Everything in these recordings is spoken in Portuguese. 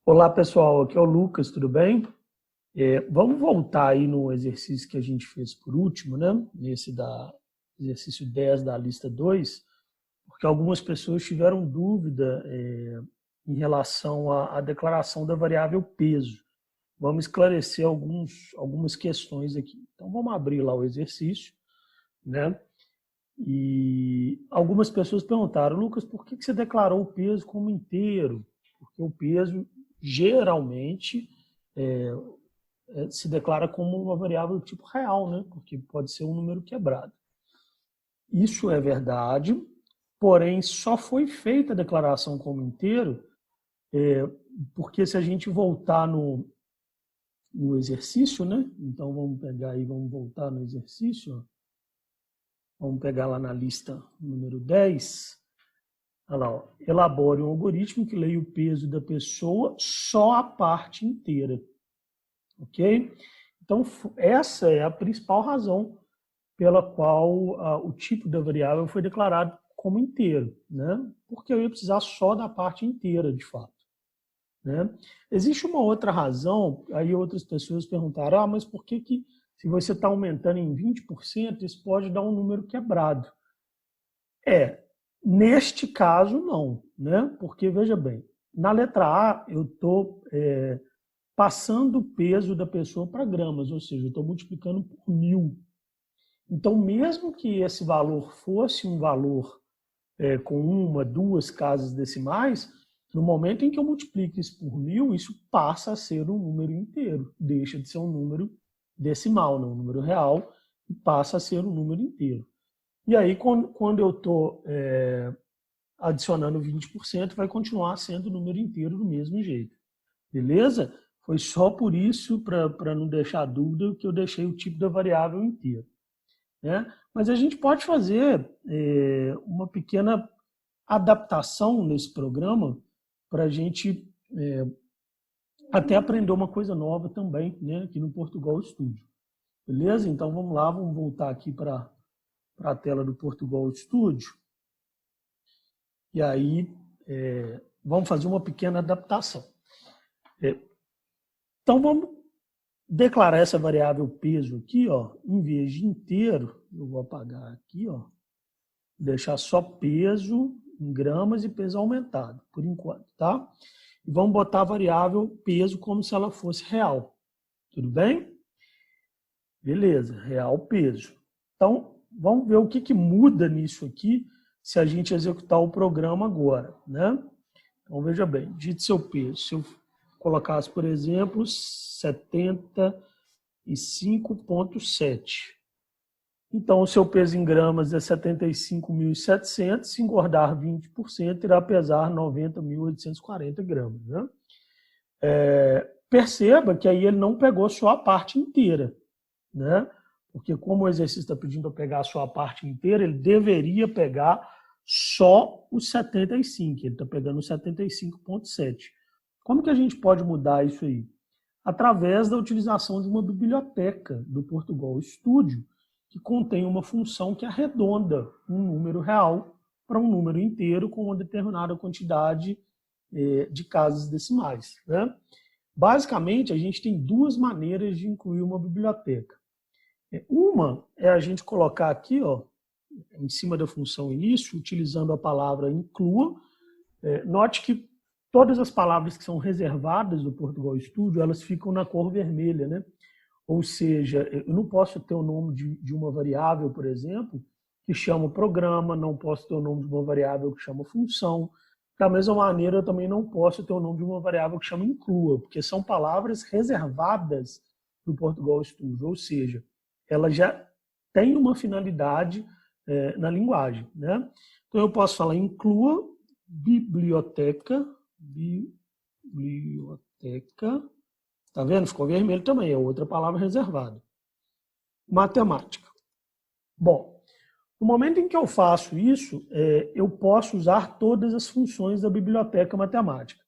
Olá, pessoal. Aqui é o Lucas, tudo bem? Vamos voltar aí no exercício que a gente fez por último, né? Nesse exercício 10 da lista 2, porque algumas pessoas tiveram dúvida em relação à declaração da variável peso. Vamos esclarecer algumas questões aqui. Então, vamos abrir lá o exercício, né? E algumas pessoas perguntaram: Lucas, por que você declarou o peso como inteiro? Porque o peso geralmente se declara como uma variável do tipo real, né? Porque pode ser um número quebrado. Isso é verdade, porém só foi feita a declaração como inteiro porque se a gente voltar no exercício, né? Então vamos pegar aí, vamos voltar no exercício, ó. Vamos pegar lá na lista número 10. Olha lá, ó. Elabore um algoritmo que leia o peso da pessoa só a parte inteira. Ok? Então, essa é a principal razão pela qual o tipo da variável foi declarado como inteiro, né? Porque eu ia precisar só da parte inteira, de fato. Né? Existe uma outra razão, aí outras pessoas perguntaram, mas por que se você está aumentando em 20%, isso pode dar um número quebrado? Neste caso, não, né? Porque, veja bem, na letra A, eu estou passando o peso da pessoa para gramas, ou seja, eu estou multiplicando por 1000. Então, mesmo que esse valor fosse um valor com uma, duas casas decimais, no momento em que eu multiplico isso por 1000, isso passa a ser um número inteiro, deixa de ser um número decimal, não um número real, e passa a ser um número inteiro. E aí, quando eu estou adicionando 20%, vai continuar sendo o número inteiro do mesmo jeito. Beleza? Foi só por isso, para não deixar dúvida, que eu deixei o tipo da variável inteiro. Né? Mas a gente pode fazer uma pequena adaptação nesse programa para a gente até aprender uma coisa nova também, né? Aqui no Portugal Studio. Beleza? Então vamos lá, vamos voltar aqui para a tela do Portugal Studio. E aí vamos fazer uma pequena adaptação. Então vamos declarar essa variável peso aqui, ó, em vez de inteiro, eu vou apagar aqui, ó, deixar só peso em gramas e peso aumentado, por enquanto, tá? E vamos botar a variável peso como se ela fosse real. Tudo bem? Beleza, real peso. Então, vamos ver o que muda nisso aqui se a gente executar o programa agora, né? Então, veja bem, digite seu peso. Se eu colocasse, por exemplo, 75,7. Então, o seu peso em gramas é 75.700. Se engordar 20%, irá pesar 90.840 gramas. Né? Perceba que aí ele não pegou só a parte inteira. Né? Porque como o exercício está pedindo para pegar só a parte inteira, ele deveria pegar só os 75. Ele está pegando 75,7. Como que a gente pode mudar isso aí? Através da utilização de uma biblioteca do Portugal Studio, que contém uma função que arredonda um número real para um número inteiro com uma determinada quantidade de casas decimais. Né? Basicamente, a gente tem duas maneiras de incluir uma biblioteca. Uma é a gente colocar aqui, ó, em cima da função início, utilizando a palavra inclua. Note que todas as palavras que são reservadas do Portugal Studio, elas ficam na cor vermelha, né? Ou seja, eu não posso ter o nome de uma variável, por exemplo, que chama programa, não posso ter o nome de uma variável que chama função. Da mesma maneira, eu também não posso ter o nome de uma variável que chama inclua, porque são palavras reservadas do Portugal Studio, ou seja, ela já tem uma finalidade na linguagem, né? Então eu posso falar inclua biblioteca, tá vendo? Ficou vermelho também, é outra palavra reservada. Matemática. Bom, no momento em que eu faço isso, eu posso usar todas as funções da biblioteca matemática.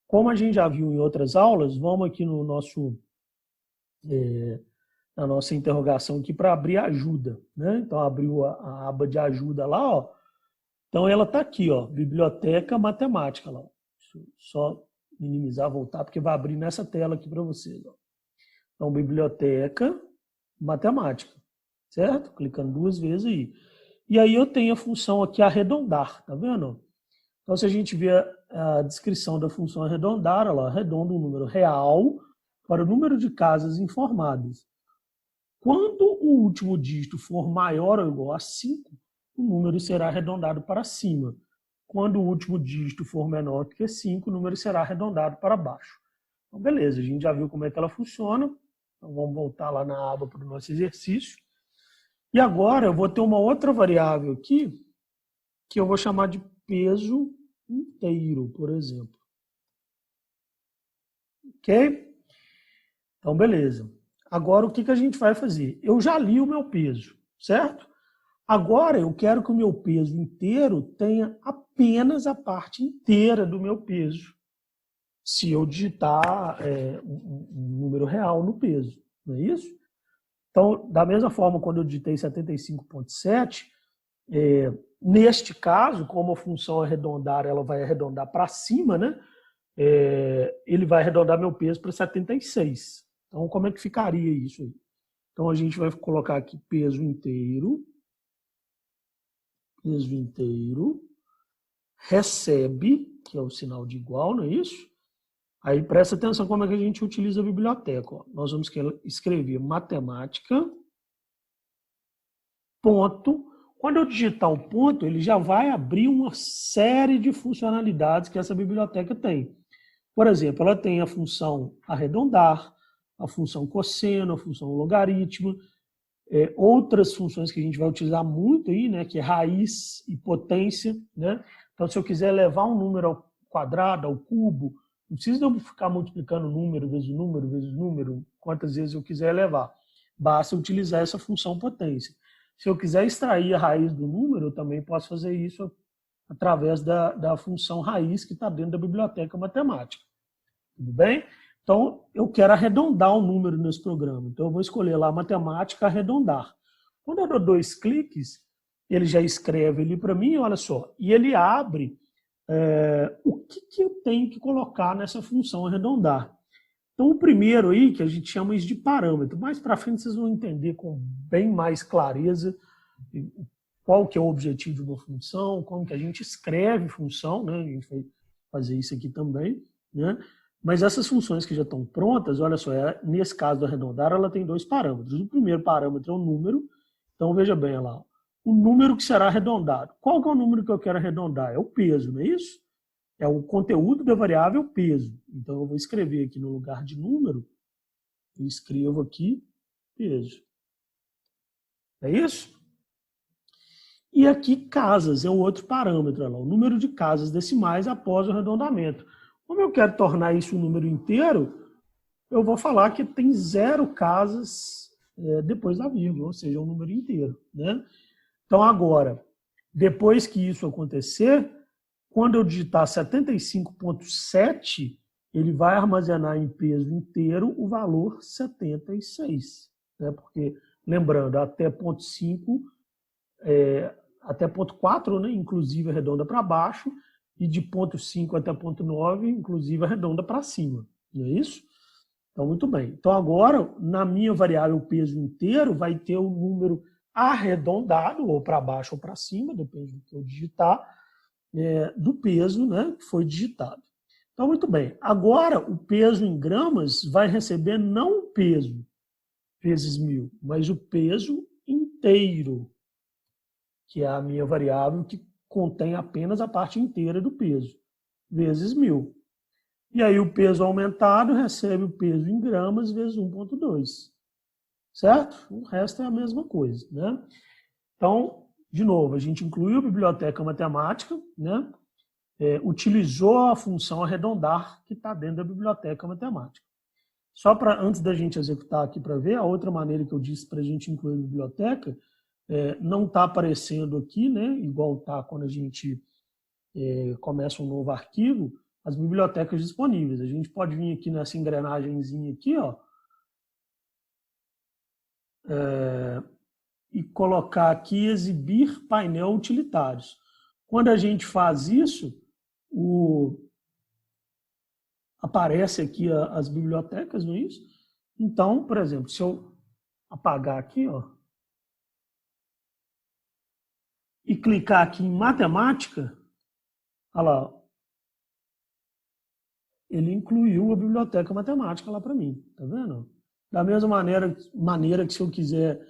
Como a gente já viu em outras aulas, vamos aqui no na nossa interrogação aqui para abrir ajuda. Né? Então, abriu a aba de ajuda lá, ó. Então, ela está aqui, ó, biblioteca matemática. Lá. Só minimizar, voltar, porque vai abrir nessa tela aqui para vocês. Ó. Então, biblioteca matemática, certo? Clicando 2 vezes aí. E aí eu tenho a função aqui arredondar, tá vendo? Então, se a gente ver a descrição da função arredondar, ela arredonda um número real para o número de casas informadas. Quando o último dígito for maior ou igual a 5, o número será arredondado para cima. Quando o último dígito for menor do que 5, o número será arredondado para baixo. Então, beleza, a gente já viu como é que ela funciona. Então, vamos voltar lá na aba para o nosso exercício. E agora eu vou ter uma outra variável aqui, que eu vou chamar de peso inteiro, por exemplo. Ok? Então, beleza. Agora, o que a gente vai fazer? Eu já li o meu peso, certo? Agora, eu quero que o meu peso inteiro tenha apenas a parte inteira do meu peso, se eu digitar um número real no peso, não é isso? Então, da mesma forma, quando eu digitei 75,7, neste caso, como a função arredondar, ela vai arredondar para cima, né? Ele vai arredondar meu peso para 76. Então, como é que ficaria isso aí? Então, a gente vai colocar aqui peso inteiro, recebe, que é o sinal de igual, não é isso? Aí, presta atenção como é que a gente utiliza a biblioteca. Ó. Nós vamos escrever matemática, ponto. Quando eu digitar o ponto, ele já vai abrir uma série de funcionalidades que essa biblioteca tem. Por exemplo, ela tem a função arredondar, a função cosseno, a função logaritmo, outras funções que a gente vai utilizar muito aí, né, que é raiz e potência, né? Então, se eu quiser levar um número ao quadrado, ao cubo, não precisa eu ficar multiplicando número vezes número vezes número, quantas vezes eu quiser levar. Basta utilizar essa função potência. Se eu quiser extrair a raiz do número, eu também posso fazer isso através da função raiz que está dentro da biblioteca matemática. Tudo bem? Então, eu quero arredondar um número nesse programa. Então, eu vou escolher lá matemática arredondar. Quando eu dou 2 cliques, ele já escreve ali para mim, olha só, e ele abre o que eu tenho que colocar nessa função arredondar. Então, o primeiro aí, que a gente chama isso de parâmetro. Mais para frente vocês vão entender com bem mais clareza qual que é o objetivo de uma função, como que a gente escreve função, né? A gente vai fazer isso aqui também, né? Mas essas funções que já estão prontas, olha só, nesse caso do arredondar, ela tem 2 parâmetros. O primeiro parâmetro é o número. Então, veja bem olha lá, o número que será arredondado. Qual que é o número que eu quero arredondar? É o peso, não é isso? É o conteúdo da variável peso. Então, eu vou escrever aqui no lugar de número, eu escrevo aqui peso. É isso? E aqui casas é o outro parâmetro, olha lá, o número de casas decimais após o arredondamento. Como eu quero tornar isso um número inteiro, eu vou falar que tem 0 casas depois da vírgula, ou seja, um número inteiro, né? Então, agora, depois que isso acontecer, quando eu digitar 75,7, ele vai armazenar em peso inteiro o valor 76. Né? Porque, lembrando, até ponto 5, até ponto 4, né, inclusive arredonda para baixo, e de ponto 5 até ponto 9, inclusive arredonda para cima. Não é isso? Então, muito bem. Então, agora, na minha variável peso inteiro, vai ter o número arredondado, ou para baixo ou para cima, depende do que eu digitar, do peso, né, que foi digitado. Então, muito bem. Agora, o peso em gramas vai receber não o peso vezes 1000, mas o peso inteiro, que é a minha variável que contém apenas a parte inteira do peso, vezes 1000. E aí o peso aumentado recebe o peso em gramas vezes 1,2. Certo? O resto é a mesma coisa, né? Então, de novo, a gente incluiu a biblioteca matemática, né? Utilizou a função arredondar que está dentro da biblioteca matemática. Só para, antes da gente executar aqui para ver, a outra maneira que eu disse para a gente incluir a biblioteca, não está aparecendo aqui, né? Igual está quando a gente começa um novo arquivo, as bibliotecas disponíveis. A gente pode vir aqui nessa engrenagemzinha aqui, ó, e colocar aqui exibir painel utilitários. Quando a gente faz isso, aparece aqui as bibliotecas, não é isso? Então, por exemplo, se eu apagar aqui, ó, e clicar aqui em matemática, olha lá, ó, ele incluiu a biblioteca matemática lá para mim, tá vendo? Da mesma maneira que se eu quiser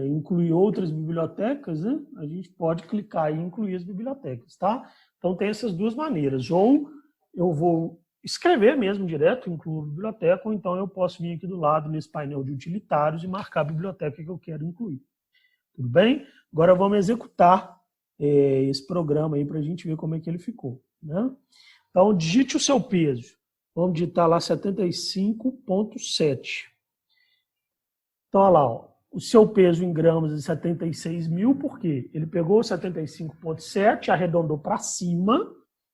incluir outras bibliotecas, né, a gente pode clicar e incluir as bibliotecas, tá? Então tem essas duas maneiras, ou eu vou escrever mesmo direto, incluo a biblioteca, ou então eu posso vir aqui do lado nesse painel de utilitários e marcar a biblioteca que eu quero incluir. Tudo bem? Agora vamos executar esse programa aí para a gente ver como é que ele ficou, né? Então, digite o seu peso. Vamos digitar lá 75,7. Então, olha lá, ó, o seu peso em gramas é 76 mil, por quê? Ele pegou 75,7, arredondou para cima,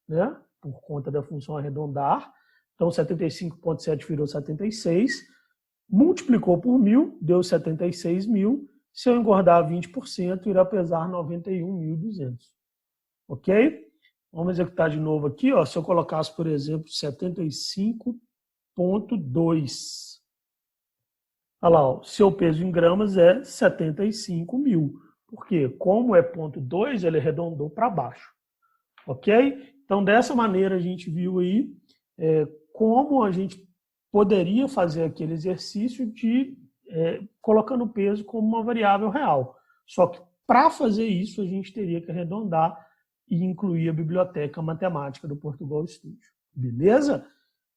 né? Por conta da função arredondar. Então, 75,7 virou 76. Multiplicou por 1.000, deu 76 mil. Se eu engordar 20%, irá pesar 91.200. Ok? Vamos executar de novo aqui. Ó. Se eu colocasse, por exemplo, 75,2. Olha lá, ó, seu peso em gramas é 75 mil. Por quê? Como é 0,2, ele arredondou para baixo. Ok? Então, dessa maneira, a gente viu aí como a gente poderia fazer aquele exercício de colocando o peso como uma variável real. Só que, para fazer isso, a gente teria que arredondar e incluir a biblioteca matemática do Portugal Studio. Beleza?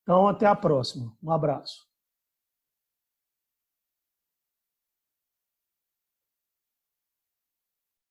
Então, até a próxima. Um abraço.